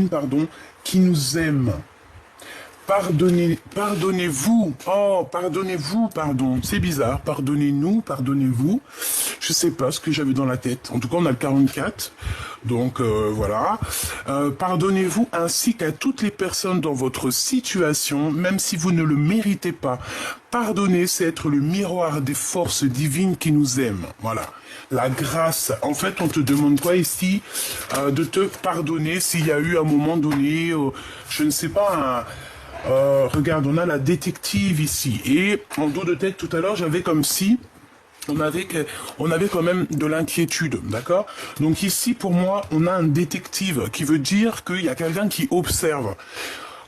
pardon, qui nous aime. Pardonnez-vous. Oh, pardonnez-vous, pardon. C'est bizarre. Pardonnez-nous, pardonnez-vous. Je sais pas ce que j'avais dans la tête. En tout cas, on a le 44. Donc, voilà. Pardonnez-vous ainsi qu'à toutes les personnes dans votre situation, même si vous ne le méritez pas. Pardonner, c'est être le miroir des forces divines qui nous aiment. Voilà. La grâce. En fait, on te demande quoi ici? De te pardonner s'il y a eu un moment donné, je ne sais pas, regarde, on a la détective ici. Et en dos de tête, tout à l'heure, j'avais comme si on avait quand même de l'inquiétude, d'accord? Donc ici, pour moi, on a un détective qui veut dire qu'il y a quelqu'un qui observe.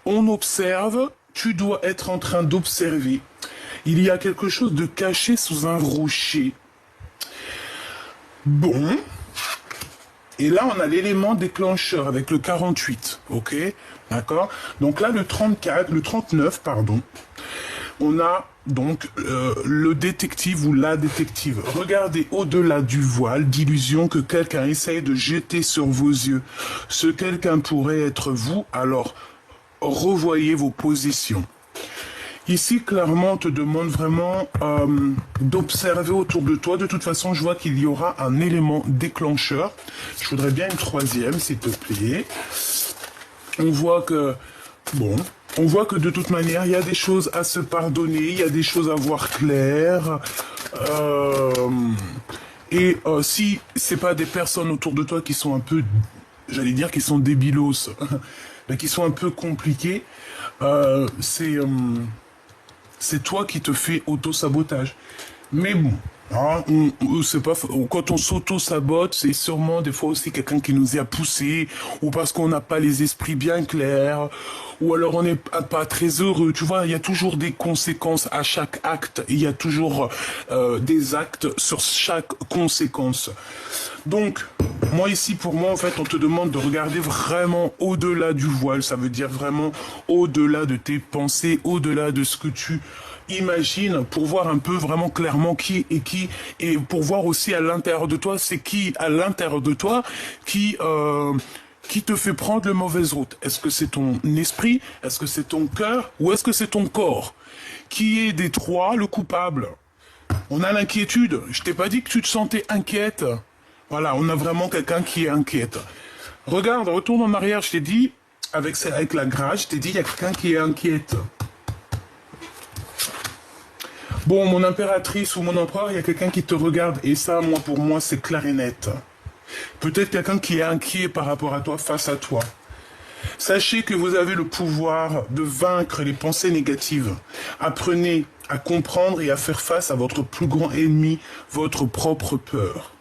On observe, tu dois être en train d'observer. Il y a quelque chose de caché sous un rocher. Bon. Et là, on a l'élément déclencheur avec le 48, ok? D'accord? Donc là, le 39, pardon, on a donc le détective ou la détective. Regardez au-delà du voile d'illusion que quelqu'un essaye de jeter sur vos yeux. Ce quelqu'un pourrait être vous, alors revoyez vos positions. Ici, clairement, on te demande vraiment d'observer autour de toi. De toute façon, je vois qu'il y aura un élément déclencheur. Je voudrais bien une troisième, s'il te plaît. On voit que, bon, on voit que de toute manière, il y a des choses à se pardonner, il y a des choses à voir claires. Si c'est pas des personnes autour de toi qui sont un peu, j'allais dire, qui sont débilos, mais qui sont un peu compliquées, c'est toi qui te fais auto-sabotage. Mais bon, hein, c'est pas, quand on s'auto-sabote, c'est sûrement des fois aussi quelqu'un qui nous y a poussé, ou parce qu'on n'a pas les esprits bien clairs, ou alors on n'est pas très heureux. Tu vois, il y a toujours des conséquences à chaque acte, il y a toujours des actes sur chaque conséquence. Donc, moi ici, pour moi, en fait, on te demande de regarder vraiment au-delà du voile. Ça veut dire vraiment au-delà de tes pensées, au-delà de ce que tu imagines, pour voir un peu vraiment clairement qui est qui, et pour voir aussi à l'intérieur de toi, c'est qui à l'intérieur de toi qui te fait prendre la mauvaise route. Est-ce que c'est ton esprit? Est-ce que c'est ton cœur? Ou est-ce que c'est ton corps? Qui est des trois le coupable? On a l'inquiétude. Je t'ai pas dit que tu te sentais inquiète. Voilà, on a vraiment quelqu'un qui est inquiète. Regarde, retourne en arrière, je t'ai dit, avec la grâce, je t'ai dit, il y a quelqu'un qui est inquiète. Bon, mon impératrice ou mon empereur, il y a quelqu'un qui te regarde, et ça, moi, pour moi, c'est clair et net. Peut-être quelqu'un qui est inquiet par rapport à toi, face à toi. Sachez que vous avez le pouvoir de vaincre les pensées négatives. Apprenez à comprendre et à faire face à votre plus grand ennemi, votre propre peur.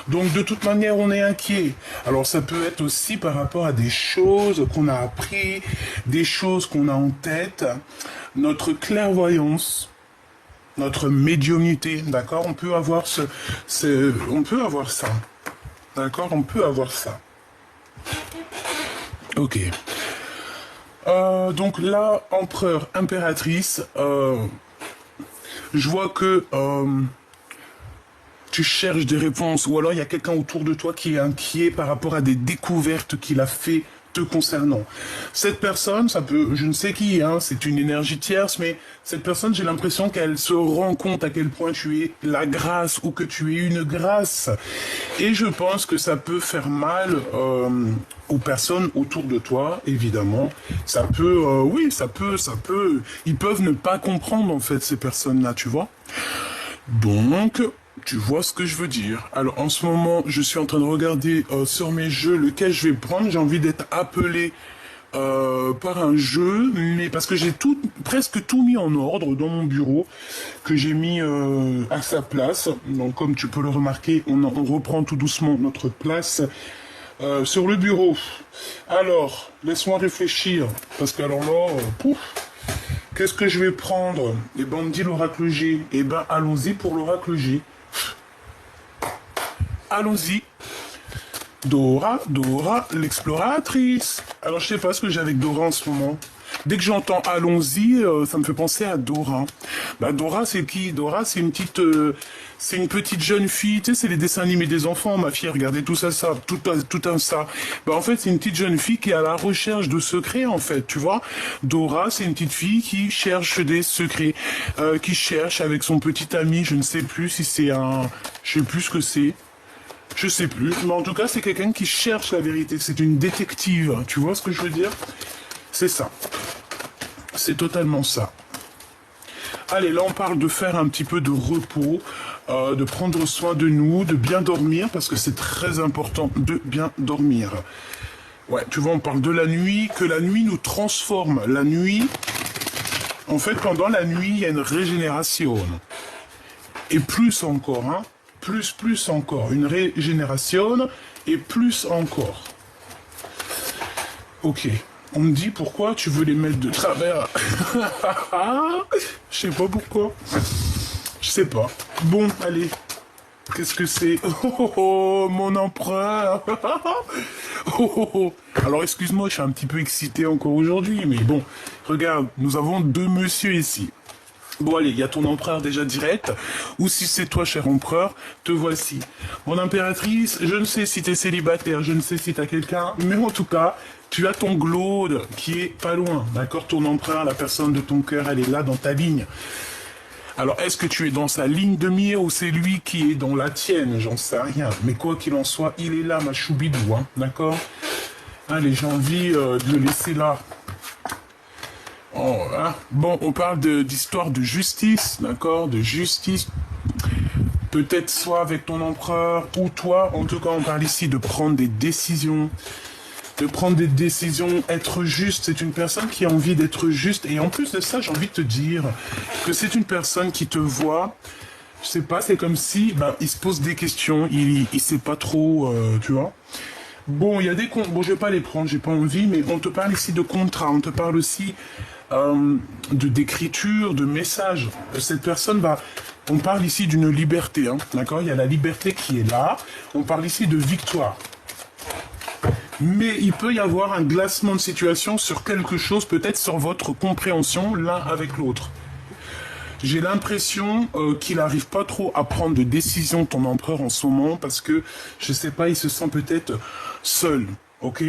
Donc de toute manière, on est inquiet. Alors ça peut être aussi par rapport à des choses qu'on a appris, des choses qu'on a en tête, notre clairvoyance, notre médiumnité, d'accord? On peut avoir on peut avoir ça, d'accord? On peut avoir ça. Ok. Donc là, empereur, impératrice, je vois que tu cherches des réponses, ou alors il y a quelqu'un autour de toi qui est inquiet par rapport à des découvertes qu'il a fait te concernant. Cette personne, ça peut, je ne sais qui, hein, c'est une énergie tierce, mais cette personne, j'ai l'impression qu'elle se rend compte à quel point tu es la grâce ou que tu es une grâce. Et je pense que ça peut faire mal aux personnes autour de toi, évidemment. Ça peut, oui, ça peut, ils peuvent ne pas comprendre en fait ces personnes-là, tu vois. Donc, tu vois ce que je veux dire. Alors en ce moment, je suis en train de regarder sur mes jeux lequel je vais prendre. J'ai envie d'être appelé par un jeu, mais parce que j'ai presque tout mis en ordre dans mon bureau, que j'ai mis à sa place. Donc comme tu peux le remarquer, on reprend tout doucement notre place sur le bureau. Alors, laisse-moi réfléchir, parce que alors là, pouf. Qu'est-ce que je vais prendre? Eh ben, on me dit l'oracle G. Eh ben, allons-y pour l'oracle G. Allons-y. Dora, l'exploratrice. Alors, je sais pas ce que j'ai avec Dora en ce moment. Dès que j'entends allons-y, ça me fait penser à Dora. Bah Dora, c'est qui? Dora, c'est une petite jeune fille. Tu sais, c'est les dessins animés des enfants. Ma fille, regardez tout ça, tout un ça. Bah en fait, c'est une petite jeune fille qui est à la recherche de secrets, en fait. Tu vois, Dora, c'est une petite fille qui cherche des secrets, qui cherche avec son petit ami. Je ne sais plus si c'est je sais plus ce que c'est. Je sais plus, mais en tout cas, c'est quelqu'un qui cherche la vérité. C'est une détective. Tu vois ce que je veux dire? C'est ça. C'est totalement ça. Allez, là, on parle de faire un petit peu de repos, de prendre soin de nous, de bien dormir, parce que c'est très important de bien dormir. Ouais, tu vois, on parle de la nuit, que la nuit nous transforme. La nuit, en fait, pendant la nuit, il y a une régénération. Et plus encore, hein. Plus encore. Une régénération et plus encore. Ok. On me dit pourquoi tu veux les mettre de travers. Je sais pas pourquoi. Je sais pas. Bon, allez. Qu'est-ce que c'est? Oh, mon empereur. Oh. Alors, excuse-moi, je suis un petit peu excité encore aujourd'hui. Mais bon, regarde, nous avons deux messieurs ici. Bon allez, il y a ton empereur déjà direct, ou si c'est toi, cher empereur, te voici. Mon impératrice, je ne sais si t'es célibataire, je ne sais si t'as quelqu'un, mais en tout cas, tu as ton glaude qui est pas loin, d'accord? Ton empereur, la personne de ton cœur, elle est là dans ta ligne. Alors, est-ce que tu es dans sa ligne de mire ou c'est lui qui est dans la tienne? J'en sais rien. Mais quoi qu'il en soit, il est là, ma choubidou, hein, d'accord? Allez, j'ai envie de le laisser là. Oh, hein. Bon, on parle d'histoire de justice, d'accord? De justice. Peut-être soit avec ton empereur ou toi. En tout cas, on parle ici de prendre des décisions. De prendre des décisions, être juste. C'est une personne qui a envie d'être juste. Et en plus de ça, j'ai envie de te dire que c'est une personne qui te voit. Je sais pas, c'est comme si il se pose des questions. Il sait pas trop, tu vois. Bon, il y a des comptes. Bon, je vais pas les prendre, j'ai pas envie, mais on te parle ici de contrat. On te parle aussi d'écriture, de messages. Cette personne on parle ici d'une liberté, hein, d'accord? Il y a la liberté qui est là. On parle ici de victoire. Mais il peut y avoir un glacement de situation sur quelque chose, peut-être sur votre compréhension l'un avec l'autre. J'ai l'impression qu'il n'arrive pas trop à prendre de décision, ton empereur, en ce moment, parce que, je sais pas, il se sent peut-être seul, ok?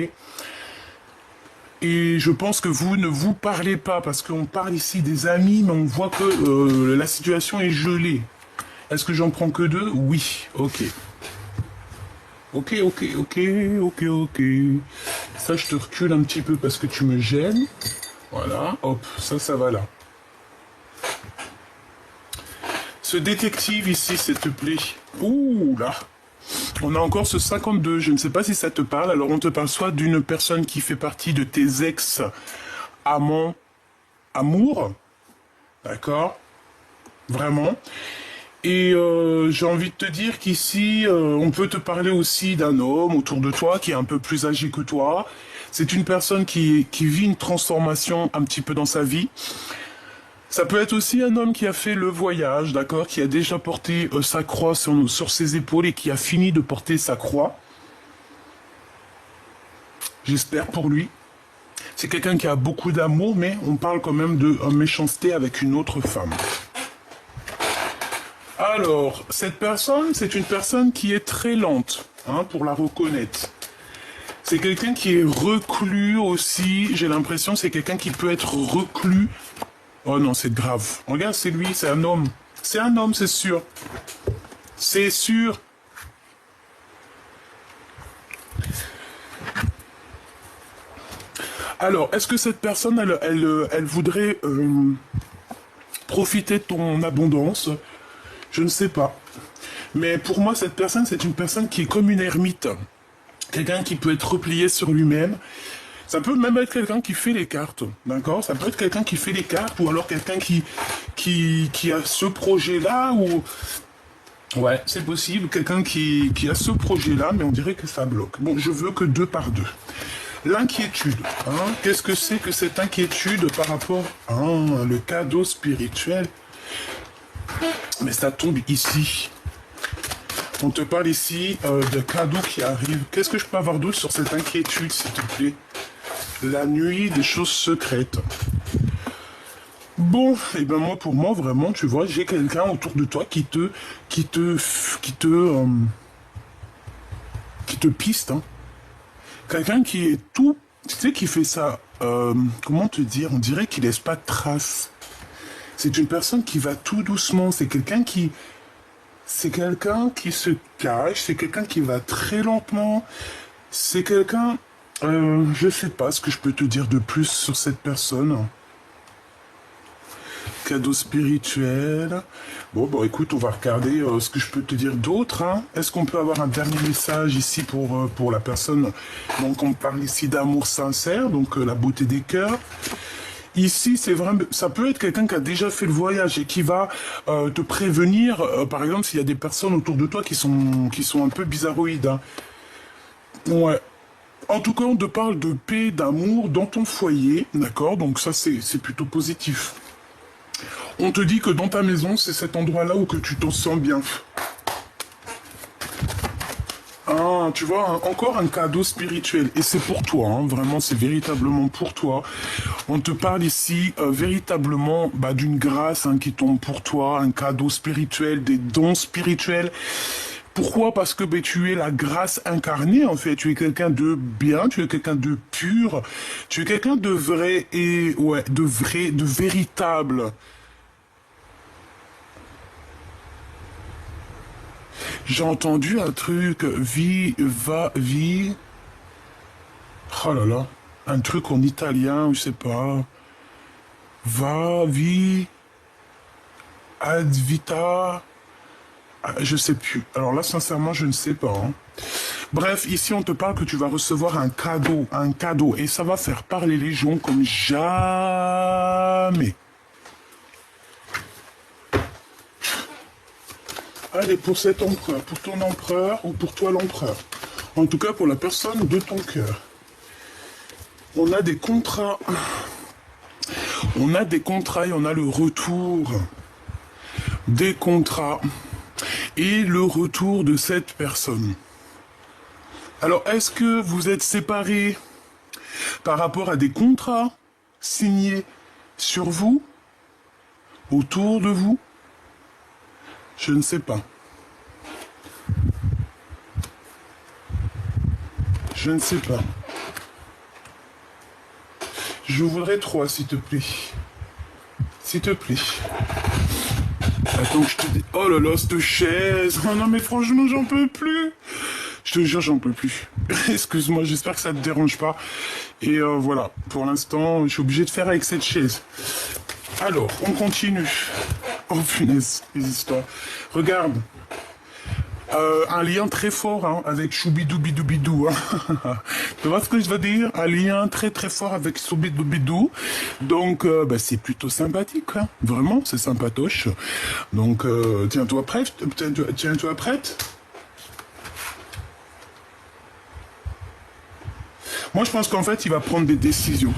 Et je pense que vous ne vous parlez pas, parce qu'on parle ici des amis, mais on voit que la situation est gelée. Est-ce que j'en prends que deux? Oui, ok. Ok. Ça, je te recule un petit peu parce que tu me gênes. Voilà, hop, ça va là. Ce détective ici, s'il te plaît. Ouh là. On a encore ce 52, je ne sais pas si ça te parle. Alors on te parle soit d'une personne qui fait partie de tes ex-amants, amour, d'accord? Vraiment. Et j'ai envie de te dire qu'ici, on peut te parler aussi d'un homme autour de toi qui est un peu plus âgé que toi. C'est une personne qui vit une transformation un petit peu dans sa vie. Ça peut être aussi un homme qui a fait le voyage, d'accord, qui a déjà porté sa croix sur ses épaules et qui a fini de porter sa croix. J'espère pour lui. C'est quelqu'un qui a beaucoup d'amour, mais on parle quand même de méchanceté avec une autre femme. Alors, cette personne, c'est une personne qui est très lente, hein, pour la reconnaître. C'est quelqu'un qui est reclus aussi, j'ai l'impression, c'est quelqu'un qui peut être reclus. Oh non, c'est grave. Regarde, c'est lui, c'est un homme. C'est un homme, c'est sûr. C'est sûr. Alors, est-ce que cette personne, elle voudrait profiter de ton abondance? Je ne sais pas. Mais pour moi, cette personne, c'est une personne qui est comme une ermite. Quelqu'un qui peut être replié sur lui-même. Ça peut même être quelqu'un qui fait les cartes, d'accord? Ça peut être quelqu'un qui fait les cartes ou alors quelqu'un qui a ce projet-là ou... Ouais, c'est possible, quelqu'un qui a ce projet-là, mais on dirait que ça bloque. Bon, je veux que 2 par 2. L'inquiétude, hein? Qu'est-ce que c'est que cette inquiétude par rapport à le cadeau spirituel? Mais ça tombe ici. On te parle ici de cadeaux qui arrivent. Qu'est-ce que je peux avoir d'autre sur cette inquiétude, s'il te plaît? La nuit, des choses secrètes. Bon, et ben moi, pour moi, vraiment, tu vois, j'ai quelqu'un autour de toi qui te piste, hein. Quelqu'un qui est tout, tu sais, qui fait ça, comment te dire, on dirait qu'il laisse pas de traces. C'est une personne qui va tout doucement, c'est quelqu'un qui se cache, c'est quelqu'un qui va très lentement, c'est quelqu'un, je sais pas ce que je peux te dire de plus sur cette personne. Cadeau spirituel. Bon, bon, écoute, on va regarder ce que je peux te dire d'autre, hein. Est-ce qu'on peut avoir un dernier message ici pour la personne? Donc, on parle ici d'amour sincère, donc la beauté des cœurs. Ici, c'est vraiment, ça peut être quelqu'un qui a déjà fait le voyage et qui va te prévenir, par exemple, s'il y a des personnes autour de toi qui sont un peu bizarroïdes, hein. Ouais. En tout cas, on te parle de paix, d'amour dans ton foyer, d'accord? Donc ça, c'est plutôt positif. On te dit que dans ta maison, c'est cet endroit-là où que tu te sens bien. Ah, tu vois, encore un cadeau spirituel. Et c'est pour toi, hein, vraiment, c'est véritablement pour toi. On te parle ici véritablement d'une grâce, hein, qui tombe pour toi, un cadeau spirituel, des dons spirituels. Pourquoi? Parce que tu es la grâce incarnée, en fait. Tu es quelqu'un de bien, tu es quelqu'un de pur, tu es quelqu'un de vrai et, ouais, de vrai, de véritable. J'ai entendu un truc, vie. Oh là là, un truc en italien, je sais pas. Va, vie, ad vita. Je sais plus. Alors là, sincèrement, je ne sais pas, hein. Bref, ici, on te parle que tu vas recevoir un cadeau, un cadeau. Et ça va faire parler les gens comme jamais. Allez, pour cet empereur, pour ton empereur ou pour toi l'empereur. En tout cas, pour la personne de ton cœur. On a des contrats. On a des contrats et on a le retour des contrats et le retour de cette personne. Alors, est-ce que vous êtes séparés par rapport à des contrats signés sur vous, autour de vous? Je ne sais pas. Je ne sais pas. Je voudrais 3, s'il te plaît. S'il te plaît. Attends que je te dis... Oh là là, cette chaise. Oh non, mais franchement, j'en peux plus. Je te jure, j'en peux plus. Excuse-moi, j'espère que ça te dérange pas. Et voilà, pour l'instant, je suis obligé de faire avec cette chaise. Alors, on continue. Oh punaise, les histoires. Regarde. Un lien très fort, hein, avec Choubidoubidou. Hein. Tu vois ce que je veux dire? Un lien très très fort avec Choubidoubidou. Donc, c'est plutôt sympathique. Hein. Vraiment, c'est sympatoche. Donc, tiens-toi prête. Tiens-toi prête. Moi, je pense qu'en fait, il va prendre des décisions.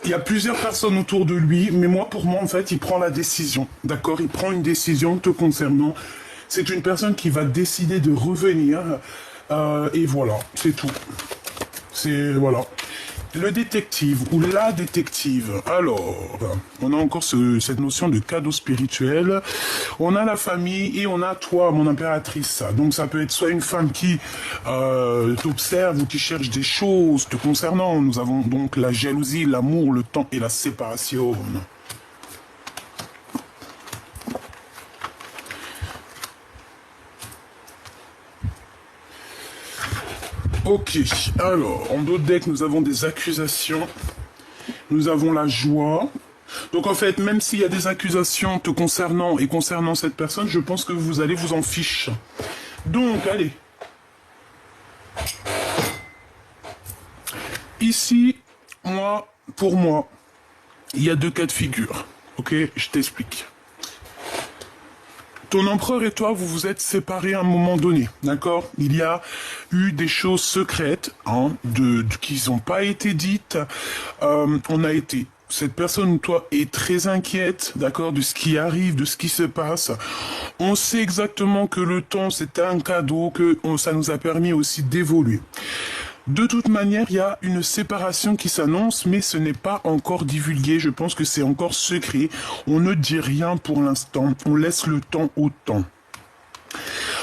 Il y a plusieurs personnes autour de lui, mais pour moi, en fait, il prend la décision. D'accord? Il prend une décision te concernant. C'est une personne qui va décider de revenir. Et voilà, c'est tout. C'est, voilà. Le détective ou la détective. Alors, on a encore cette notion de cadeau spirituel. On a la famille et on a toi, mon impératrice. Donc ça peut être soit une femme qui t'observe ou qui cherche des choses te concernant. Nous avons donc la jalousie, l'amour, le temps et la séparation. Ok, alors, en d'autres decks, nous avons des accusations, nous avons la joie. Donc en fait, même s'il y a des accusations te concernant et concernant cette personne, je pense que vous allez vous en ficher. Donc, allez. Ici, pour moi, il y a 2 cas de figure. Ok, je t'explique. Ton empereur et toi, vous vous êtes séparés à un moment donné, d'accord? Il y a eu des choses secrètes, hein, qui n'ont pas été dites. Cette personne, toi, est très inquiète, d'accord, de ce qui arrive, de ce qui se passe. On sait exactement que le temps, c'était un cadeau, ça nous a permis aussi d'évoluer. De toute manière, il y a une séparation qui s'annonce, mais ce n'est pas encore divulgué. Je pense que c'est encore secret. On ne dit rien pour l'instant. On laisse le temps au temps.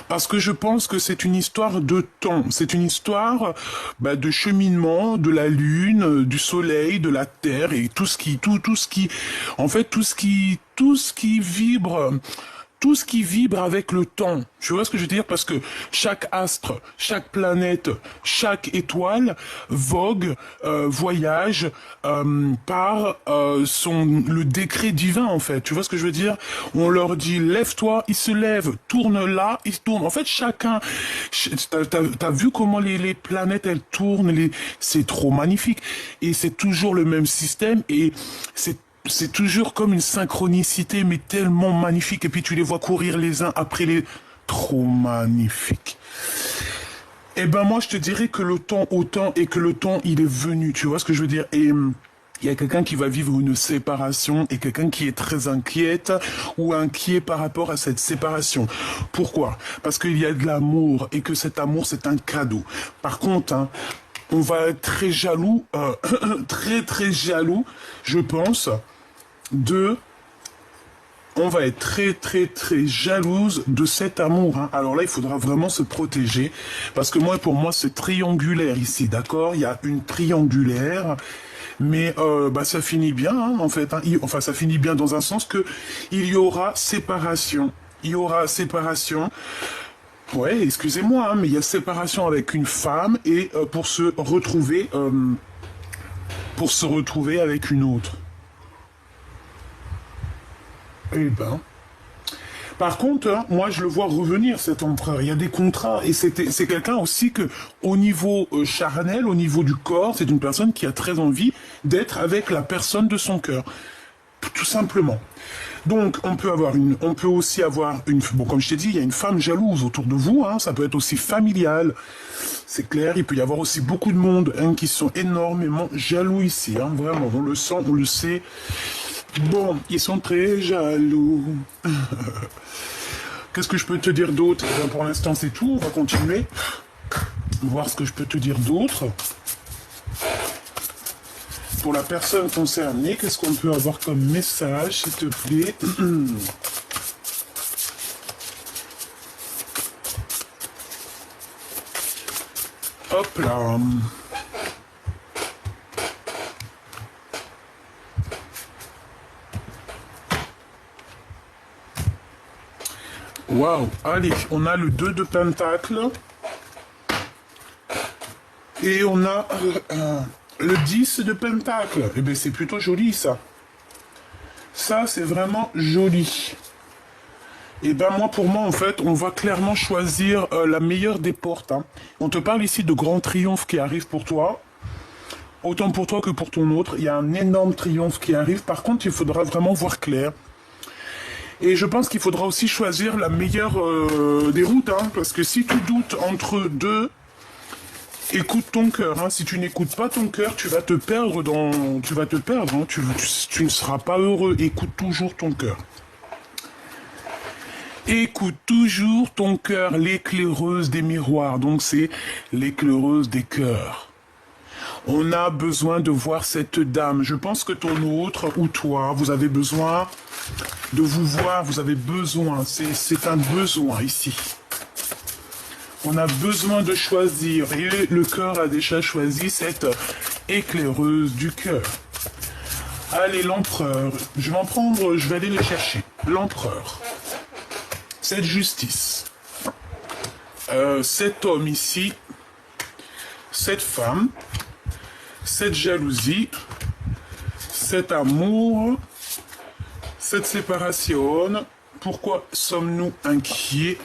Parce que je pense que c'est une histoire de temps. C'est une histoire de cheminement de la Lune, du Soleil, de la Terre et tout ce qui, en fait, tout ce qui vibre. Tout ce qui vibre avec le temps. Tu vois ce que je veux dire? Parce que chaque astre, chaque planète, chaque étoile vogue, voyage par le décret divin en fait. Tu vois ce que je veux dire? On leur dit lève-toi, ils se lèvent, tourne là, ils se tournent. En fait, chacun, t'as vu comment les planètes elles tournent, c'est trop magnifique et c'est toujours le même système et c'est toujours comme une synchronicité, mais tellement magnifique. Et puis tu les vois courir les uns après les... Trop magnifique. Eh ben moi, je te dirais que le temps autant et que le temps, il est venu. Tu vois ce que je veux dire? Et il y a quelqu'un qui va vivre une séparation et quelqu'un qui est très inquiète ou inquiet par rapport à cette séparation. Pourquoi? Parce qu'il y a de l'amour et que cet amour, c'est un cadeau. Par contre, hein, on va être très jaloux, très jaloux, je pense, on va être très jalouse de cet amour. Hein. Alors là, il faudra vraiment se protéger. Parce que pour moi, c'est triangulaire ici, d'accord? Il y a une triangulaire. Mais ça finit bien, hein, en fait. Hein. Enfin, ça finit bien dans un sens que il y aura séparation. Il y aura séparation. Ouais, excusez-moi, hein, mais il y a séparation avec une femme et pour se retrouver avec une autre. Eh ben. Par contre, hein, moi je le vois revenir cet empereur. Il y a des contrats et c'est quelqu'un aussi que, au niveau charnel, au niveau du corps, c'est une personne qui a très envie d'être avec la personne de son cœur, tout simplement. Donc on peut aussi avoir une, bon comme je t'ai dit, il y a une femme jalouse autour de vous. Hein, ça peut être aussi familial. C'est clair. Il peut y avoir aussi beaucoup de monde hein, qui sont énormément jaloux ici. Hein, vraiment, on le sent, on le sait. Bon, ils sont très jaloux. Qu'est-ce que je peux te dire d'autre? Pour l'instant, c'est tout. On va continuer. Voir ce que je peux te dire d'autre. Pour la personne concernée, qu'est-ce qu'on peut avoir comme message, s'il te plaît? Hop là. Waouh, allez, on a le 2 de pentacle. Et on a le 10 de pentacle. Eh bien, c'est plutôt joli, ça. Ça, c'est vraiment joli. Et ben moi, pour moi, en fait, on va clairement choisir la meilleure des portes. Hein. On te parle ici de grands triomphes qui arrivent pour toi. Autant pour toi que pour ton autre. Il y a un énorme triomphe qui arrive. Par contre, il faudra vraiment voir clair. Et je pense qu'il faudra aussi choisir la meilleure des routes, hein, parce que si tu doutes entre deux, écoute ton cœur. Hein. Si tu n'écoutes pas ton cœur, tu vas te perdre hein. Tu ne seras pas heureux. Écoute toujours ton cœur. Écoute toujours ton cœur, l'éclaireuse des miroirs. Donc c'est l'éclaireuse des cœurs. On a besoin de voir cette dame. Je pense que ton autre ou toi, vous avez besoin de vous voir, vous avez besoin, c'est un besoin ici. On a besoin de choisir et le cœur a déjà choisi cette éclaireuse du cœur. Allez, l'empereur, je vais aller le chercher. L'empereur, cette justice, cet homme ici, cette femme, cette jalousie, cet amour, cette séparation. Pourquoi sommes-nous inquiets?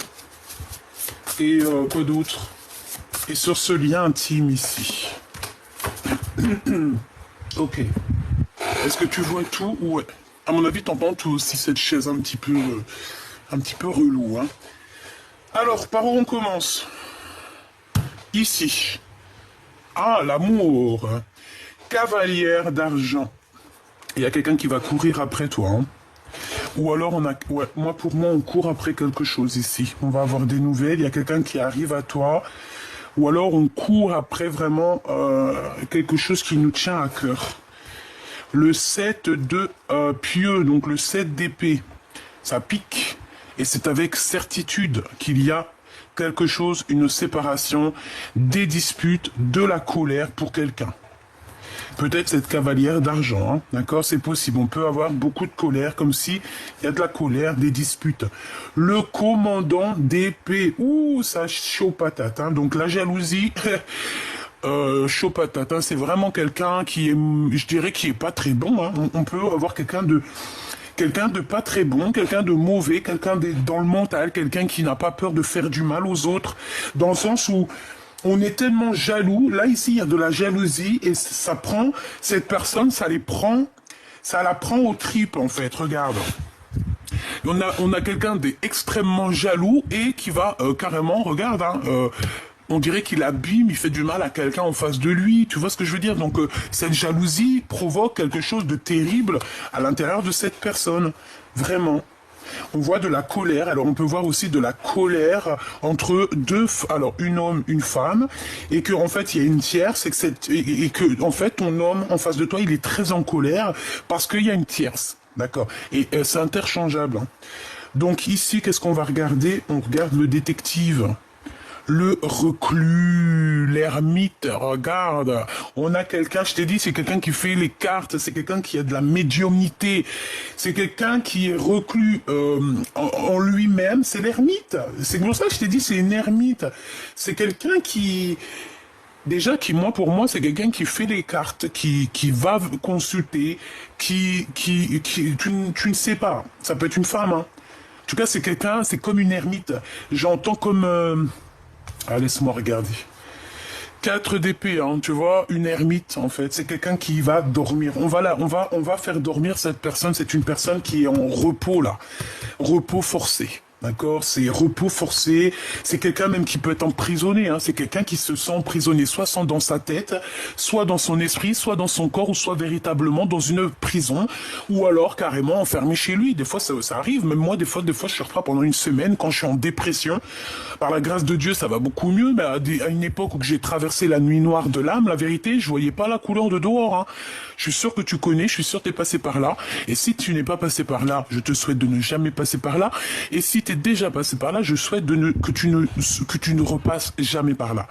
Et quoi d'autre? Et sur ce lien intime ici. Ok. Est-ce que tu vois tout? Ouais. À mon avis, t'entends tout aussi, cette chaise un petit peu relou. Hein. Alors, par où on commence? Ici. Ah, l'amour. Cavalière d'argent. Il y a quelqu'un qui va courir après toi. Hein. Ou alors, pour moi, on court après quelque chose ici. On va avoir des nouvelles. Il y a quelqu'un qui arrive à toi. ou alors on court après vraiment quelque chose qui nous tient à cœur. Le 7 de pieux, donc le 7 d'épée, ça pique, et c'est avec certitude qu'il y a quelque chose, une séparation, des disputes, de la colère pour quelqu'un. Peut-être cette cavalière d'argent, hein, d'accord, c'est possible. On peut avoir beaucoup de colère, comme si il y a de la colère, des disputes. Le commandant d'épée, ouh, ça chaud patate, hein. Donc la jalousie, chaud patate, hein, c'est vraiment quelqu'un qui est, je dirais, qui est pas très bon, hein. On peut avoir quelqu'un de pas très bon, quelqu'un de mauvais, quelqu'un dans le mental, quelqu'un qui n'a pas peur de faire du mal aux autres, dans le sens où on est tellement jaloux. Là, ici, il y a de la jalousie et ça prend cette personne, ça la prend aux tripes, en fait. Regarde. On a quelqu'un d'extrêmement jaloux et qui va carrément, regarde, hein, on dirait qu'il abîme, il fait du mal à quelqu'un en face de lui. Tu vois ce que je veux dire? Donc, cette jalousie provoque quelque chose de terrible à l'intérieur de cette personne. Vraiment. On voit de la colère, alors on peut voir aussi de la colère entre deux, alors un homme, une femme, et que en fait il y a une tierce, et que en fait ton homme en face de toi il est très en colère parce qu'il y a une tierce, d'accord, et c'est interchangeable, hein. Donc ici qu'est-ce qu'on va regarder? On regarde le détective. Le reclus, l'ermite, regarde, on a quelqu'un, je t'ai dit, c'est quelqu'un qui fait les cartes, c'est quelqu'un qui a de la médiumnité, c'est quelqu'un qui est reclus en lui-même, c'est l'ermite. C'est pour ça que je t'ai dit, c'est une ermite. C'est quelqu'un qui... Déjà, pour moi, c'est quelqu'un qui fait les cartes, qui va consulter, tu ne sais pas, ça peut être une femme, hein. En tout cas, c'est quelqu'un, c'est comme une ermite. J'entends comme... Ah, laisse-moi regarder. 4 d'épée, hein, tu vois, une ermite, en fait. C'est quelqu'un qui va dormir. On va faire dormir cette personne. C'est une personne qui est en repos, là. Repos forcé. D'accord, c'est repos forcé, c'est quelqu'un même qui peut être emprisonné, hein. C'est quelqu'un qui se sent emprisonné, soit dans sa tête, soit dans son esprit, soit dans son corps, ou soit véritablement dans une prison, ou alors carrément enfermé chez lui. Des fois, ça arrive, même moi, des fois, je surprends pendant une semaine quand je suis en dépression. Par la grâce de Dieu, ça va beaucoup mieux, mais à une époque où j'ai traversé la nuit noire de l'âme, la vérité, je voyais pas la couleur de dehors, hein. Je suis sûr que tu connais, je suis sûr que tu es passé par là, et si tu n'es pas passé par là, je te souhaite de ne jamais passer par là, et si tu es déjà passé par là, je souhaite que tu ne repasses jamais par là.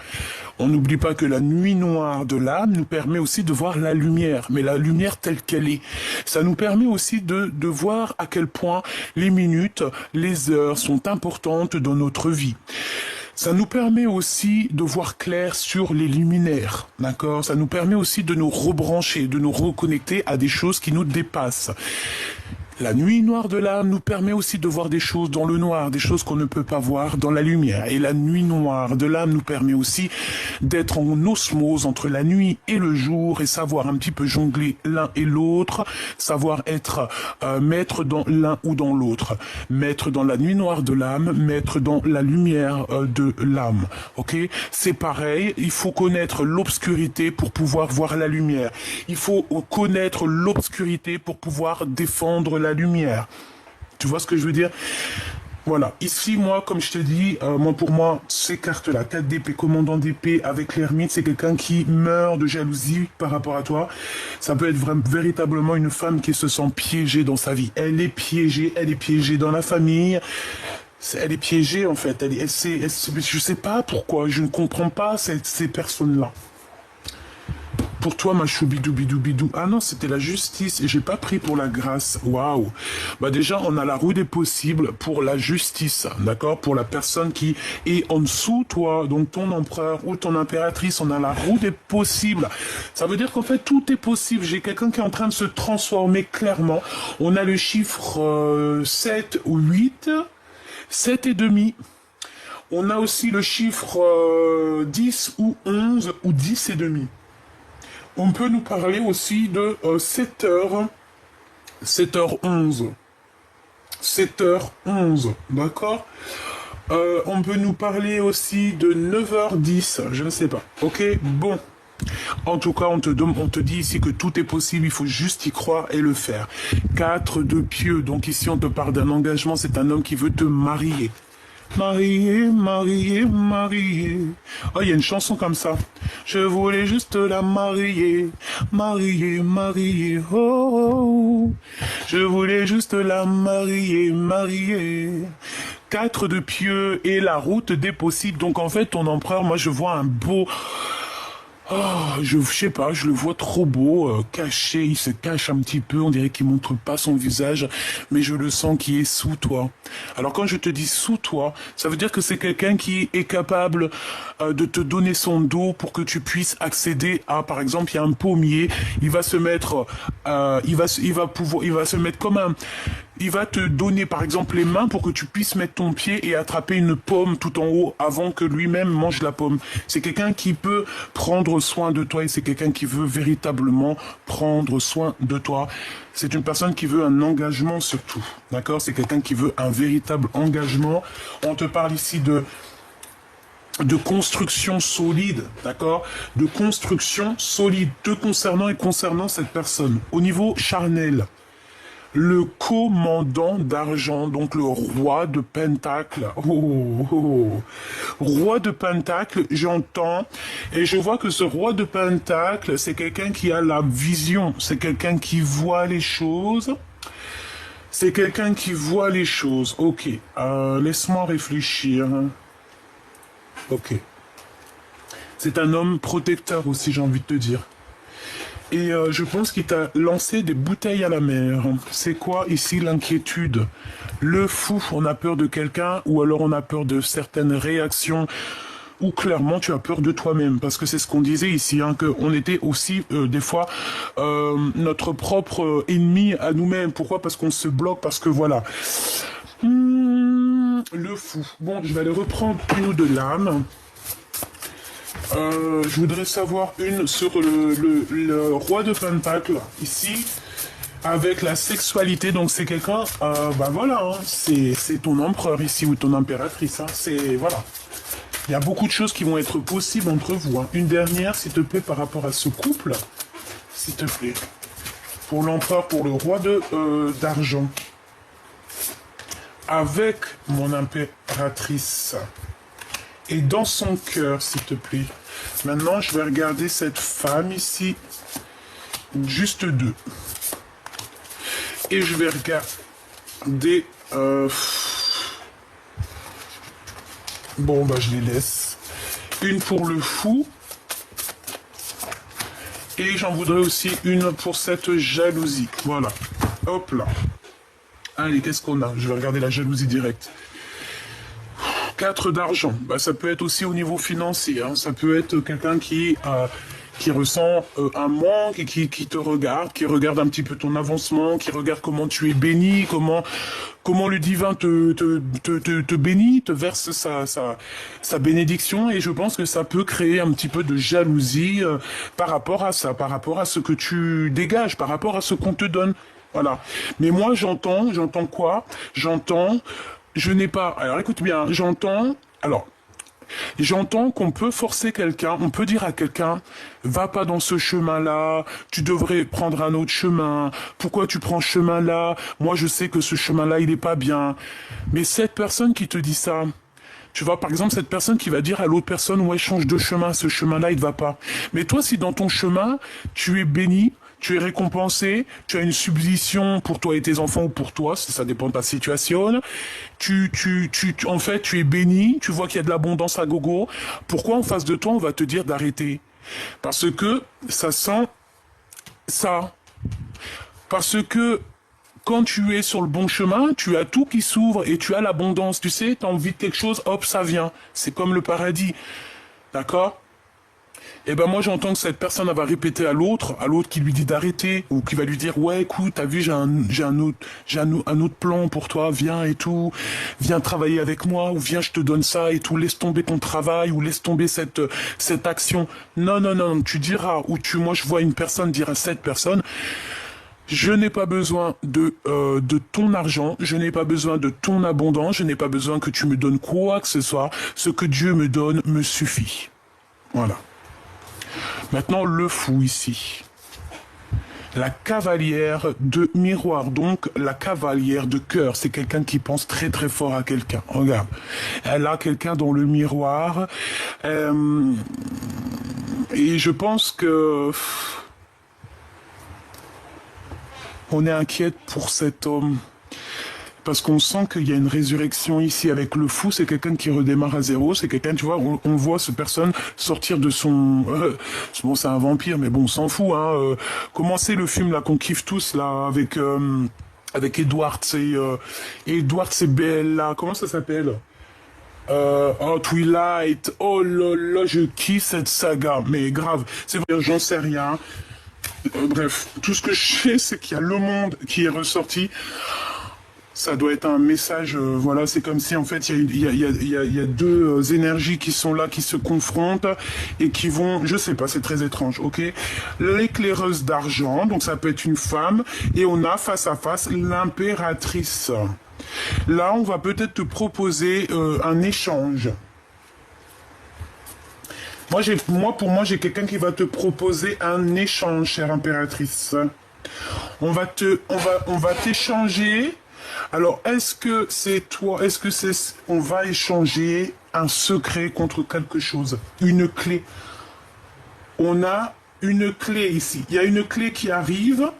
On n'oublie pas que la nuit noire de l'âme nous permet aussi de voir la lumière, mais la lumière telle qu'elle est. Ça nous permet aussi de voir à quel point les minutes, les heures sont importantes dans notre vie. Ça nous permet aussi de voir clair sur les luminaires, d'accord? Ça nous permet aussi de nous rebrancher, de nous reconnecter à des choses qui nous dépassent. La nuit noire de l'âme nous permet aussi de voir des choses dans le noir, des choses qu'on ne peut pas voir dans la lumière. Et la nuit noire de l'âme nous permet aussi d'être en osmose entre la nuit et le jour et savoir un petit peu jongler l'un et l'autre, savoir être maître dans l'un ou dans l'autre, maître dans la nuit noire de l'âme, maître dans la lumière de l'âme. Ok? C'est pareil, il faut connaître l'obscurité pour pouvoir voir la lumière. Il faut connaître l'obscurité pour pouvoir défendre la lumière. Tu vois ce que je veux dire? Voilà. Ici, moi, comme je te dis, pour moi, ces cartes-là, 4 d'épée, commandant d'épée avec l'ermite, c'est quelqu'un qui meurt de jalousie par rapport à toi. Ça peut être véritablement une femme qui se sent piégée dans sa vie. Elle est piégée dans la famille. Elle est piégée, en fait. Je sais pas pourquoi. Je ne comprends pas ces personnes-là. Pour toi, ma choubidoubidou. Ah non, c'était la justice et j'ai pas pris pour la grâce. Waouh. Bah déjà, on a la roue des possibles pour la justice, d'accord? Pour la personne qui est en dessous, toi, donc ton empereur ou ton impératrice, on a la roue des possibles. Ça veut dire qu'en fait, tout est possible. J'ai quelqu'un qui est en train de se transformer clairement. On a le chiffre 7 ou 8, 7 et demi. On a aussi le chiffre 10 ou 11 ou 10 et demi. On peut nous parler aussi de 7h11. 7h11, d'accord? On peut nous parler aussi de 9h10, je ne sais pas. Ok, bon. En tout cas, on te dit ici que tout est possible, il faut juste y croire et le faire. 4 de pieux, donc ici on te parle d'un engagement, c'est un homme qui veut te marier. Marié, marié, marié. Oh, il y a une chanson comme ça. Je voulais juste la marier, marier, marier. Oh, oh. Je voulais juste la marier, marier. Quatre de pieux et la route des possibles. Donc en fait, ton empereur, moi je vois un beau... Oh, je sais pas, je le vois trop beau, caché, il se cache un petit peu, on dirait qu'il montre pas son visage, mais je le sens qui est sous toi. Alors quand je te dis sous toi, ça veut dire que c'est quelqu'un qui est capable de te donner son dos pour que tu puisses accéder à, par exemple, il y a un pommier, il va se mettre, il va se mettre comme un, il va te donner par exemple les mains pour que tu puisses mettre ton pied et attraper une pomme tout en haut avant que lui-même mange la pomme. C'est quelqu'un qui peut prendre soin de toi et c'est quelqu'un qui veut véritablement prendre soin de toi. C'est une personne qui veut un engagement surtout, d'accord? C'est quelqu'un qui veut un véritable engagement. On te parle ici de construction solide, d'accord? De construction solide te concernant et concernant cette personne. Au niveau charnel, le commandant d'argent, donc le roi de Pentacle. Oh, oh, oh. Roi de Pentacle, j'entends, et je vois que ce roi de Pentacle, c'est quelqu'un qui a la vision, c'est quelqu'un qui voit les choses. C'est quelqu'un qui voit les choses. Ok, laisse-moi réfléchir. Ok. C'est un homme protecteur aussi, j'ai envie de te dire. Et je pense qu'il t'a lancé des bouteilles à la mer. C'est quoi ici l'inquiétude? Le fou, on a peur de quelqu'un ou alors on a peur de certaines réactions ou clairement tu as peur de toi-même. Parce que c'est ce qu'on disait ici, hein, qu'on était aussi des fois notre propre ennemi à nous-mêmes. Pourquoi? Parce qu'on se bloque, parce que voilà. Le fou. Bon, je vais aller reprendre une ou deux lames. Je voudrais savoir une sur le roi de Pentacle, ici, avec la sexualité. Donc c'est quelqu'un, bah voilà, hein, c'est ton empereur ici, ou ton impératrice, hein, c'est, voilà. Il y a beaucoup de choses qui vont être possibles entre vous. Hein. Une dernière, s'il te plaît, par rapport à ce couple, s'il te plaît. Pour l'empereur, pour le roi d'argent. Avec mon impératrice. Et dans son cœur, s'il te plaît. Maintenant, je vais regarder cette femme ici. Juste deux. Et je vais regarder... Bon, bah je les laisse. Une pour le fou. Et j'en voudrais aussi une pour cette jalousie. Voilà. Hop là. Allez, qu'est-ce qu'on a? Je vais regarder la jalousie directe. 4 d'argent, bah, ça peut être aussi au niveau financier, hein. Ça peut être quelqu'un qui ressent un manque et qui te regarde, qui regarde un petit peu ton avancement, qui regarde comment tu es béni, comment le divin te bénit, te verse sa bénédiction, et je pense que ça peut créer un petit peu de jalousie par rapport à ça, par rapport à ce que tu dégages, par rapport à ce qu'on te donne. Voilà. Mais moi, j'entends quoi? J'entends... Je n'ai pas... Alors écoute bien, j'entends qu'on peut forcer quelqu'un, on peut dire à quelqu'un, va pas dans ce chemin-là, tu devrais prendre un autre chemin, pourquoi tu prends ce chemin-là, moi je sais que ce chemin-là il est pas bien. Mais cette personne qui te dit ça, tu vois, par exemple, cette personne qui va dire à l'autre personne, ouais, change de chemin, ce chemin-là il ne va pas. Mais toi, si dans ton chemin, tu es béni, tu es récompensé, tu as une subvention pour toi et tes enfants ou pour toi, ça dépend de ta situation. En fait, tu es béni, tu vois qu'il y a de l'abondance à gogo. Pourquoi en face de toi, on va te dire d'arrêter? Parce que ça sent ça. Parce que quand tu es sur le bon chemin, tu as tout qui s'ouvre et tu as l'abondance. Tu sais, tu as envie de quelque chose, hop, ça vient. C'est comme le paradis. D'accord? Et ben moi j'entends que cette personne elle va répéter à l'autre qui lui dit d'arrêter, ou qui va lui dire ouais écoute t'as vu j'ai un autre plan pour toi, viens et tout, viens travailler avec moi, ou viens je te donne ça et tout, laisse tomber ton travail, ou laisse tomber cette action. Non, tu diras, moi je vois une personne dire à cette personne, je n'ai pas besoin de ton argent, je n'ai pas besoin de ton abondance, je n'ai pas besoin que tu me donnes quoi que ce soit, ce que Dieu me donne me suffit. Voilà. Maintenant, le fou ici. La cavalière de miroir, donc la cavalière de cœur, c'est quelqu'un qui pense très très fort à quelqu'un. Regarde, elle a quelqu'un dans le miroir. Et je pense que on est inquiète pour cet homme. Parce qu'on sent qu'il y a une résurrection ici avec le fou, c'est quelqu'un qui redémarre à zéro, c'est quelqu'un, tu vois, on voit cette personne sortir de son... bon, c'est un vampire, mais bon, on s'en fout, hein. Comment c'est le film, là, qu'on kiffe tous, là, avec Edward, Edward, c'est Bella, comment ça s'appelle oh, Twilight, oh là là, je kiffe cette saga, mais grave, c'est vrai, j'en sais rien. Bref, tout ce que je sais, c'est qu'il y a le monde qui est ressorti. Ça doit être un message, voilà, c'est comme si en fait il y a deux énergies qui sont là, qui se confrontent et qui vont, je sais pas, c'est très étrange, ok. L'éclaireuse d'argent, donc ça peut être une femme, et on a face à face l'impératrice. Là, on va peut-être te proposer un échange. Pour moi, j'ai quelqu'un qui va te proposer un échange, chère impératrice. On va t'échanger. Alors, est-ce que c'est toi, on va échanger un secret contre quelque chose, une clé. On a une clé ici. Il y a une clé qui arrive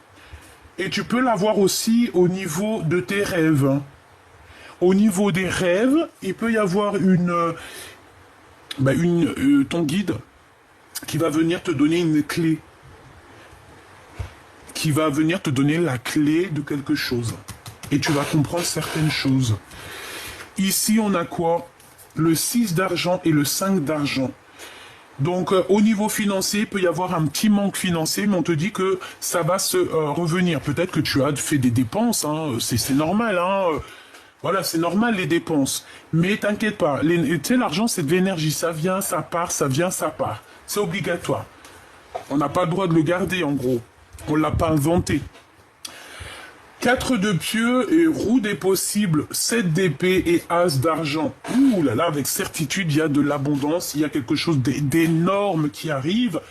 et tu peux l'avoir aussi au niveau de tes rêves. Au niveau des rêves, il peut y avoir ton guide qui va venir te donner une clé. Qui va venir te donner la clé de quelque chose. Et tu vas comprendre certaines choses. Ici, on a quoi? Le 6 d'argent et le 5 d'argent. Donc, au niveau financier, il peut y avoir un petit manque financier, mais on te dit que ça va se revenir. Peut-être que tu as fait des dépenses, hein, c'est normal. Hein, voilà, c'est normal les dépenses. Mais t'inquiète pas, tu sais, l'argent, c'est de l'énergie. Ça vient, ça part, ça vient, ça part. C'est obligatoire. On n'a pas le droit de le garder, en gros. On ne l'a pas inventé. 4 de pieux et roue des possibles, 7 d'épée et as d'argent. Ouh là là, avec certitude, il y a de l'abondance, il y a quelque chose d'énorme qui arrive.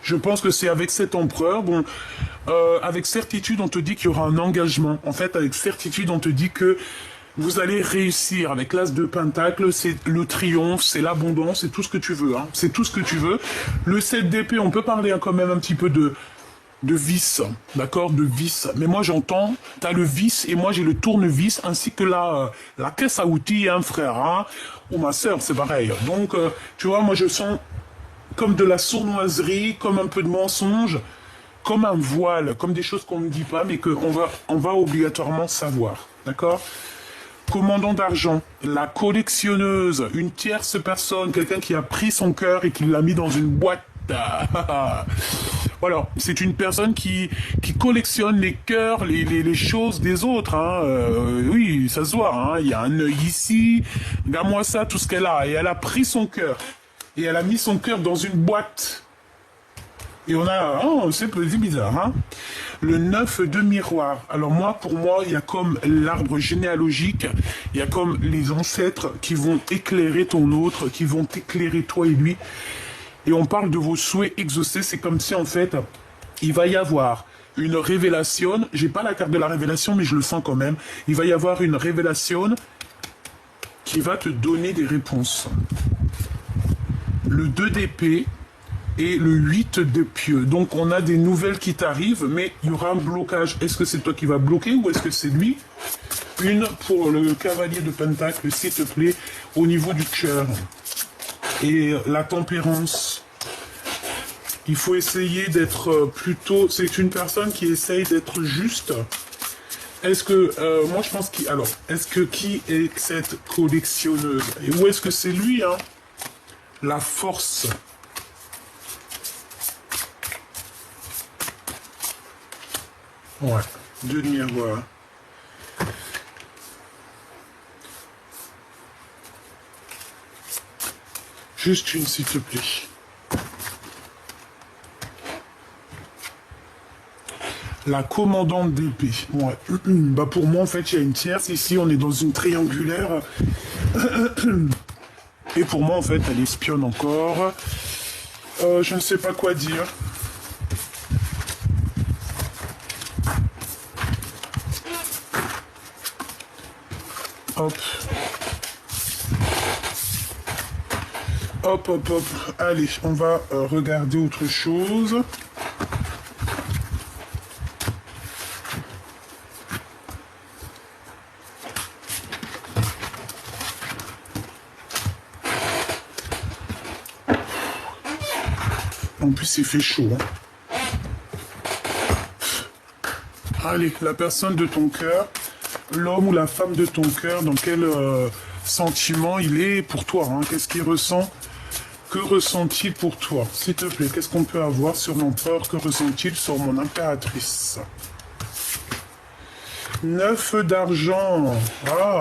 Je pense que c'est avec cet empereur. Bon, avec certitude, on te dit qu'il y aura un engagement. En fait, avec certitude, on te dit que vous allez réussir. Avec l'as de pentacle, c'est le triomphe, c'est l'abondance, c'est tout ce que tu veux. Hein. C'est tout ce que tu veux. Le 7 d'épée, on peut parler quand même un petit peu de vis, d'accord, de vis. Mais moi j'entends, tu as le vis et moi j'ai le tournevis ainsi que la caisse à outils, un frère, hein, ou ma soeur, c'est pareil. Donc, tu vois, moi je sens comme de la sournoiserie, comme un peu de mensonge, comme un voile, comme des choses qu'on ne dit pas, mais on va obligatoirement savoir, d'accord. Commandant d'argent, la collectionneuse, une tierce personne, quelqu'un qui a pris son cœur et qui l'a mis dans une boîte. Voilà, c'est une personne qui collectionne les cœurs, les choses des autres. Hein. Oui, ça se voit. Hein. Il y a un œil ici. Regarde-moi ça, tout ce qu'elle a. Et elle a pris son cœur. Et elle a mis son cœur dans une boîte. Et on a... Oh, c'est bizarre. Hein. Le 9 de miroir. Alors moi, pour moi, il y a comme l'arbre généalogique. Il y a comme les ancêtres qui vont éclairer ton autre, qui vont éclairer toi et lui. Et on parle de vos souhaits exaucés, c'est comme si en fait, il va y avoir une révélation, j'ai pas la carte de la révélation, mais je le sens quand même, il va y avoir une révélation qui va te donner des réponses. Le 2 d'épée et le 8 de pieux. Donc on a des nouvelles qui t'arrivent, mais il y aura un blocage. Est-ce que c'est toi qui vas bloquer ou est-ce que c'est lui? Une pour le cavalier de pentacle, s'il te plaît, au niveau du cœur. Et la tempérance, il faut essayer d'être plutôt... C'est une personne qui essaye d'être juste. Est-ce que... moi, je pense qu'il... Alors, est-ce que qui est cette collectionneuse? Et où est-ce que c'est lui, hein? La force. Ouais, 2 de miroir. Juste une, s'il te plaît. La commandante d'épée. Ouais. Bah pour moi, en fait, il y a une tierce. Ici, on est dans une triangulaire. Et pour moi, en fait, elle espionne encore. Je ne sais pas quoi dire. Hop. Hop, hop, hop. Allez, on va regarder autre chose. En plus, il fait chaud. Hein. Allez, la personne de ton cœur, l'homme ou la femme de ton cœur, dans quel sentiment il est pour toi, hein? Qu'est-ce qu'il ressent? Que ressent-il pour toi? S'il te plaît, qu'est-ce qu'on peut avoir sur l'empereur? Que ressent-il sur mon impératrice? 9 d'argent. Ah.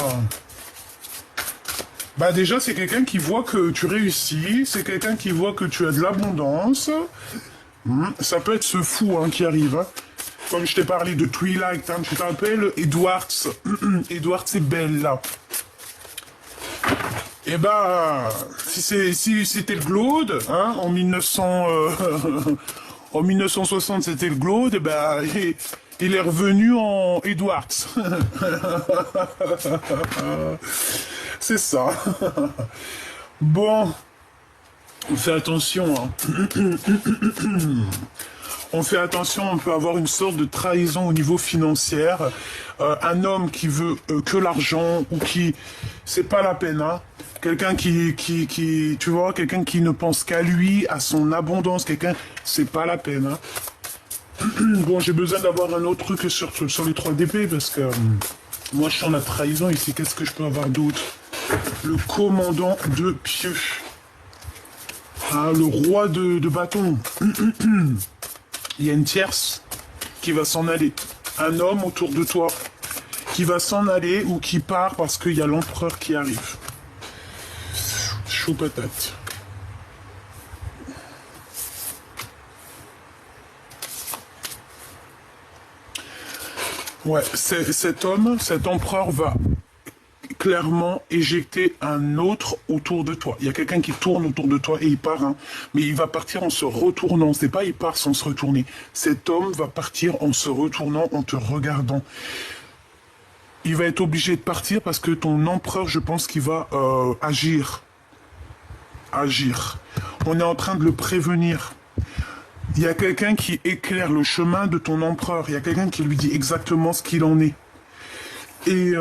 Bah déjà, c'est quelqu'un qui voit que tu réussis, c'est quelqu'un qui voit que tu as de l'abondance. Ça peut être ce fou hein, qui arrive. Hein. Comme je t'ai parlé de Twilight, hein, tu t'appelles Edwards. Edwards, c'est belle là. Eh ben, si c'était le Glaude, hein, en 1960 c'était le Glaude, eh ben, il est revenu en Edwards. C'est ça. Bon, on fait attention. Hein. On fait attention, on peut avoir une sorte de trahison au niveau financier. Un homme qui veut que l'argent ou qui... C'est pas la peine, hein. Quelqu'un qui, tu vois, quelqu'un qui ne pense qu'à lui, à son abondance, quelqu'un, c'est pas la peine, hein. Bon, j'ai besoin d'avoir un autre truc sur les 3 d'épée parce que moi je sens la trahison ici. Qu'est-ce que je peux avoir d'autre? Le commandant de pieux. Ah, le roi de bâton. Il y a une tierce qui va s'en aller. Un homme autour de toi qui va s'en aller ou qui part parce qu'il y a l'empereur qui arrive. Chaud patate. Ouais, cet homme, cet empereur va clairement éjecter un autre autour de toi. Il y a quelqu'un qui tourne autour de toi et il part, hein, mais il va partir en se retournant. C'est pas il part sans se retourner. Cet homme va partir en se retournant, en te regardant. Il va être obligé de partir parce que ton empereur, je pense qu'il va agir. Agir. On est en train de le prévenir. Il y a quelqu'un qui éclaire le chemin de ton empereur. Il y a quelqu'un qui lui dit exactement ce qu'il en est. Et...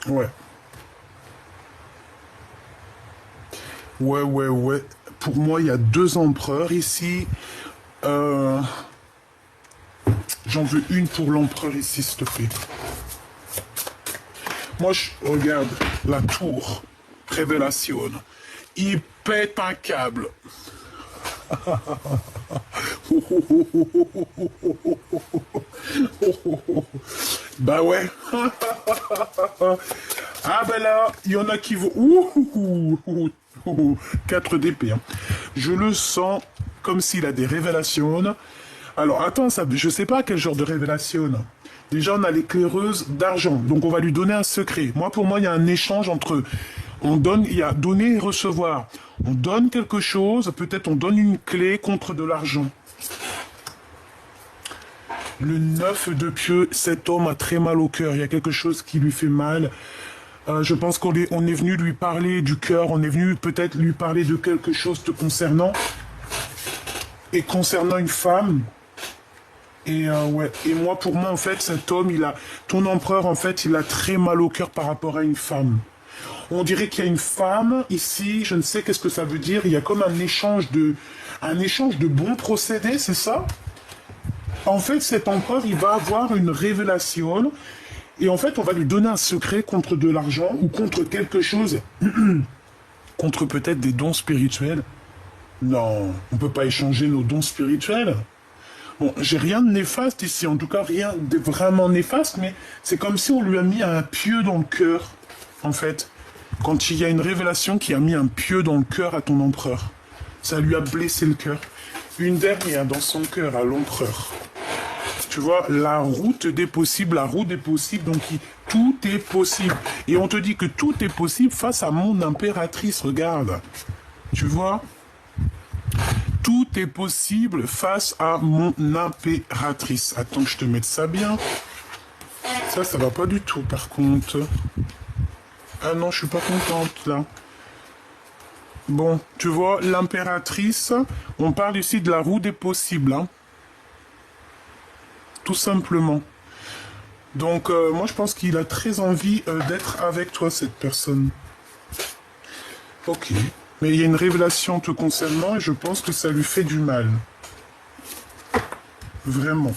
ouais. Ouais. Pour moi, il y a 2 empereurs ici. J'en veux une pour l'empereur ici, s'il te plaît. Moi, je regarde la tour. Révélation. Il pète un câble. Bah ouais. Ah ben là, il y en a qui vont... 4 d'épée. Hein. Je le sens comme s'il a des révélations. Alors attends, ça, je sais pas quel genre de révélation. Déjà, on a l'éclaireuse d'argent. Donc on va lui donner un secret. Moi, pour moi, il y a un échange entre... On donne, il y a donner et recevoir. On donne quelque chose, peut-être on donne une clé contre de l'argent. Le 9 de pieux, cet homme a très mal au cœur. Il y a quelque chose qui lui fait mal. Je pense qu'on est venu lui parler du cœur. On est venu peut-être lui parler de quelque chose te concernant. Et concernant une femme. Et ouais. Et moi, pour moi, en fait, cet homme, ton empereur, en fait, il a très mal au cœur par rapport à une femme. On dirait qu'il y a une femme ici, je ne sais qu'est-ce que ça veut dire. Il y a comme un échange de bons procédés, c'est ça? En fait, cet empereur, il va avoir une révélation. Et en fait, on va lui donner un secret contre de l'argent ou contre quelque chose. Contre peut-être des dons spirituels. Non, on ne peut pas échanger nos dons spirituels. Bon, j'ai rien de néfaste ici, en tout cas rien de vraiment néfaste, mais c'est comme si on lui a mis un pieu dans le cœur, en fait. Quand il y a une révélation qui a mis un pieu dans le cœur à ton empereur. Ça lui a blessé le cœur. Une dernière dans son cœur à l'empereur. Tu vois, la route des possibles, donc tout est possible. Et on te dit que tout est possible face à mon impératrice, regarde. Tu vois ? Tout est possible face à mon impératrice. Attends que je te mette ça bien. Ça va pas du tout, par contre. Ah non, je suis pas contente, là. Bon, tu vois, l'impératrice, on parle ici de la roue des possibles, hein. Tout simplement. Donc, moi, je pense qu'il a très envie d'être avec toi, cette personne. Ok. Mais il y a une révélation te concernant et je pense que ça lui fait du mal. Vraiment.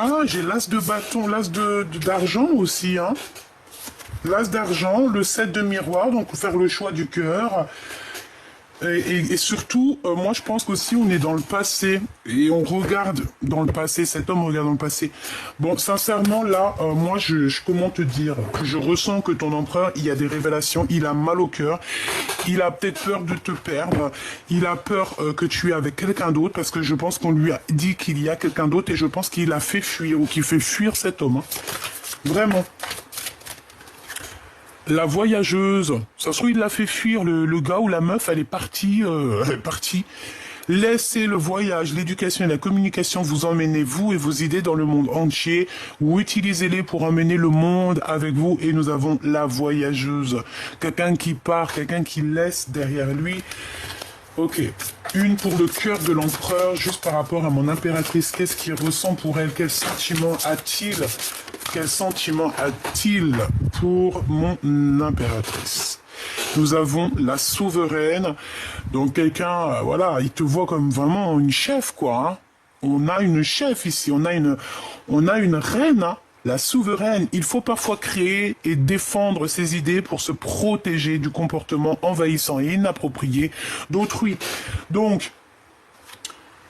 Ah, j'ai l'as de bâton, d'argent aussi, hein. L'as d'argent, le 7 de miroir, donc faire le choix du cœur. Et surtout, moi je pense qu'aussi on est dans le passé et on regarde dans le passé, cet homme regarde dans le passé. Bon, sincèrement là, moi comment te dire, je ressens que ton empereur, il y a des révélations, il a mal au cœur, il a peut-être peur de te perdre, il a peur que tu es avec quelqu'un d'autre parce que je pense qu'on lui a dit qu'il y a quelqu'un d'autre et je pense qu'il a fait fuir ou qu'il fait fuir cet homme. Hein. Vraiment. La voyageuse, ça se trouve, il l'a fait fuir, le gars ou la meuf, elle est partie, Laissez le voyage, l'éducation et la communication vous emmener, vous et vos idées, dans le monde entier, ou utilisez-les pour emmener le monde avec vous. Et nous avons la voyageuse, quelqu'un qui part, quelqu'un qui laisse derrière lui. Ok, une pour le cœur de l'empereur, juste par rapport à mon impératrice, qu'est-ce qu'il ressent pour elle, quel sentiment a-t-il? Quel sentiment a-t-il pour mon impératrice? Nous avons la souveraine, donc quelqu'un, voilà, il te voit comme vraiment une chef, quoi. Hein. On a une chef ici, on a une reine, hein. La souveraine. Il faut parfois créer et défendre ses idées pour se protéger du comportement envahissant et inapproprié d'autrui. Donc,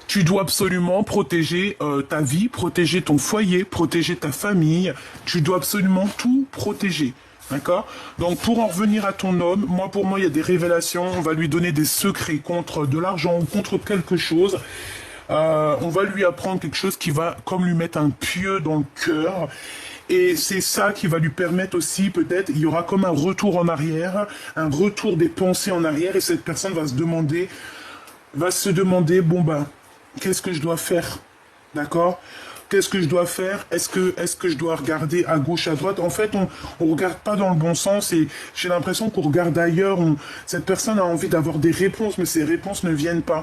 tu dois absolument protéger ta vie, protéger ton foyer, protéger ta famille. Tu dois absolument tout protéger. D'accord? Donc, pour en revenir à ton homme, pour moi, il y a des révélations. On va lui donner des secrets contre de l'argent ou contre quelque chose. On va lui apprendre quelque chose qui va comme lui mettre un pieu dans le cœur. Et c'est ça qui va lui permettre aussi, peut-être, il y aura comme un retour en arrière, un retour des pensées en arrière. Et cette personne va se demander, bon ben, qu'est-ce que je dois faire? D'accord? Qu'est-ce que je dois faire? Est-ce que je dois regarder à gauche, à droite? En fait, on regarde pas dans le bon sens et j'ai l'impression qu'on regarde ailleurs. Cette personne a envie d'avoir des réponses, mais ces réponses ne viennent pas.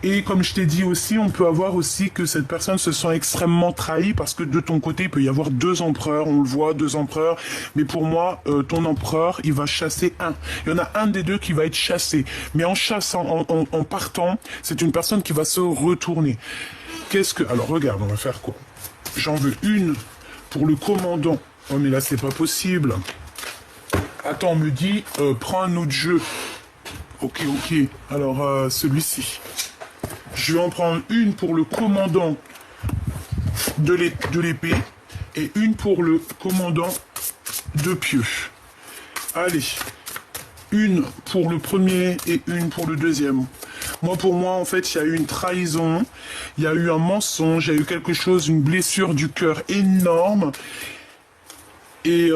Et comme je t'ai dit aussi, on peut avoir aussi que cette personne se sent extrêmement trahie parce que de ton côté, il peut y avoir deux empereurs. On le voit, deux empereurs. Mais pour moi, ton empereur, il va chasser un. Il y en a un des deux qui va être chassé. Mais en chassant, en partant, c'est une personne qui va se retourner. Alors regarde, on va faire quoi? J'en veux une pour le commandant. Oh mais là c'est pas possible. Attends, on me dit, prends un autre jeu. Ok. Alors celui-ci. Je vais en prendre une pour le commandant de l'épée et une pour le commandant de pieu. Allez. Une pour le premier et une pour le deuxième. Pour moi, en fait, il y a eu une trahison, il y a eu un mensonge, il y a eu quelque chose, une blessure du cœur énorme. Et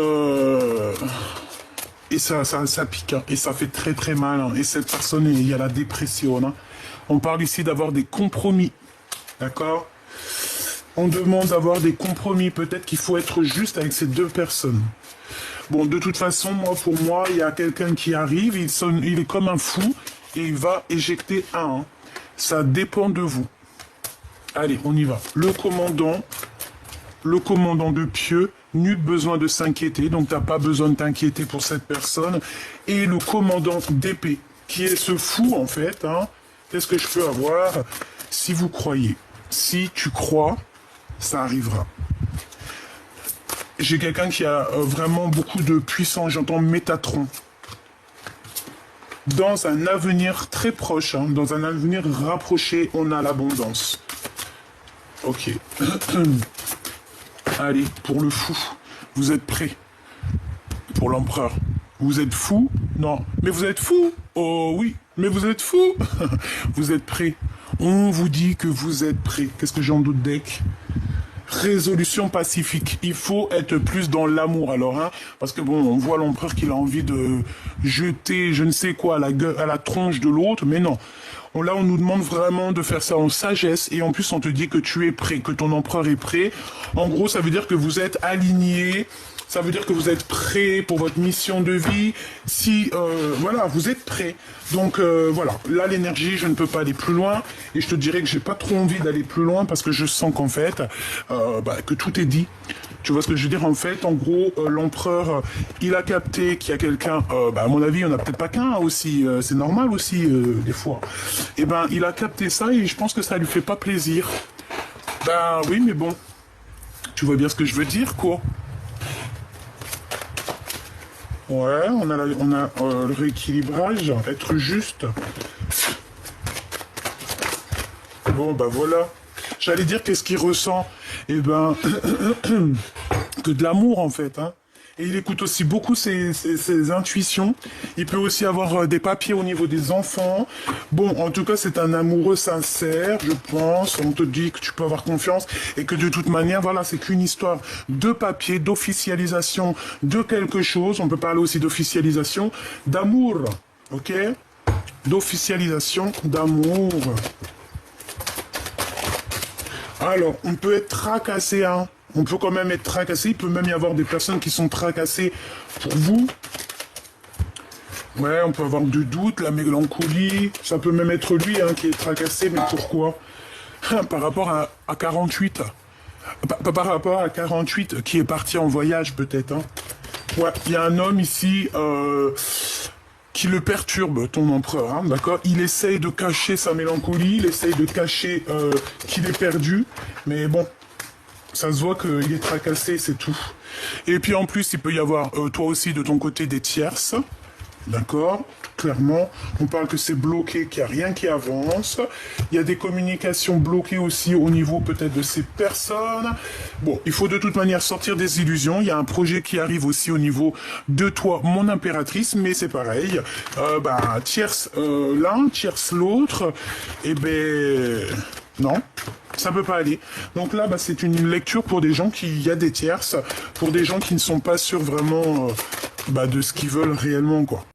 ça pique, hein, et ça fait très très mal. Hein. Et cette personne, il y a la dépression. Hein. On parle ici d'avoir des compromis. D'accord? On demande d'avoir des compromis. Peut-être qu'il faut être juste avec ces deux personnes. Bon, de toute façon, pour moi, il y a quelqu'un qui arrive, il est comme un fou, et il va éjecter un. Hein. Ça dépend de vous. Allez, on y va. Le commandant de pieu, nul besoin de s'inquiéter, donc tu n'as pas besoin de t'inquiéter pour cette personne. Et le commandant d'épée, qui est ce fou, en fait. Hein. Qu'est-ce que je peux avoir? Si vous croyez. Si tu crois, ça arrivera. J'ai quelqu'un qui a vraiment beaucoup de puissance, j'entends Métatron. Dans un avenir très proche, hein, dans un avenir rapproché, on a l'abondance. Ok. Allez, pour le fou, vous êtes prêts? Pour l'empereur. Vous êtes fou? Non. Mais vous êtes fou? Oh oui, mais vous êtes fou? Vous êtes prêts? On vous dit que vous êtes prêts. Qu'est-ce que j'ai en doute deck? Résolution pacifique. Il faut être plus dans l'amour alors, hein, parce que bon, on voit l'empereur qu'il a envie de jeter je ne sais quoi à la tronche de l'autre, mais non. Là, on nous demande vraiment de faire ça en sagesse, et en plus, on te dit que tu es prêt, que ton empereur est prêt. En gros, ça veut dire que vous êtes aligné. Ça veut dire que vous êtes prêt pour votre mission de vie. Si, voilà, vous êtes prêt. Donc, voilà. Là, l'énergie, je ne peux pas aller plus loin. Et je te dirais que j'ai pas trop envie d'aller plus loin parce que je sens qu'en fait, que tout est dit. Tu vois ce que je veux dire? En fait, en gros, l'empereur, il a capté qu'il y a quelqu'un, à mon avis, il n'y en a peut-être pas qu'un aussi. C'est normal aussi, des fois. Et il a capté ça et je pense que ça lui fait pas plaisir. Oui, mais bon. Tu vois bien ce que je veux dire, quoi. Ouais, on a le rééquilibrage, être juste. Bon, voilà. J'allais dire qu'est-ce qu'il ressent. Que de l'amour, en fait. Hein. Et il écoute aussi beaucoup ses intuitions. Il peut aussi avoir des papiers au niveau des enfants. Bon, en tout cas, c'est un amoureux sincère, je pense. On te dit que tu peux avoir confiance et que de toute manière, voilà, c'est qu'une histoire de papier, d'officialisation de quelque chose. On peut parler aussi d'officialisation d'amour, ok? D'officialisation d'amour. Alors, on peut être tracassé, hein. On peut quand même être tracassé. Il peut même y avoir des personnes qui sont tracassées pour vous. Ouais, on peut avoir du doute, la mélancolie. Ça peut même être lui qui est tracassé. Mais pourquoi? Par rapport à 48. Par rapport à 48 qui est parti en voyage peut-être. Hein. Ouais, il y a un homme ici qui le perturbe, ton empereur. Hein, d'accord? Il essaye de cacher sa mélancolie. Il essaye de cacher qu'il est perdu. Mais bon... Ça se voit qu'il est tracassé, c'est tout. Et puis en plus, il peut y avoir, toi aussi, de ton côté, des tierces. D'accord? Clairement, on parle que c'est bloqué, qu'il n'y a rien qui avance. Il y a des communications bloquées aussi au niveau peut-être de ces personnes. Bon, il faut de toute manière sortir des illusions. Il y a un projet qui arrive aussi au niveau de toi, mon impératrice, mais c'est pareil. Tierce l'un, tierce l'autre. Non, ça peut pas aller. Donc là, c'est une lecture pour des gens il y a des tierces, pour des gens qui ne sont pas sûrs vraiment de ce qu'ils veulent réellement, quoi.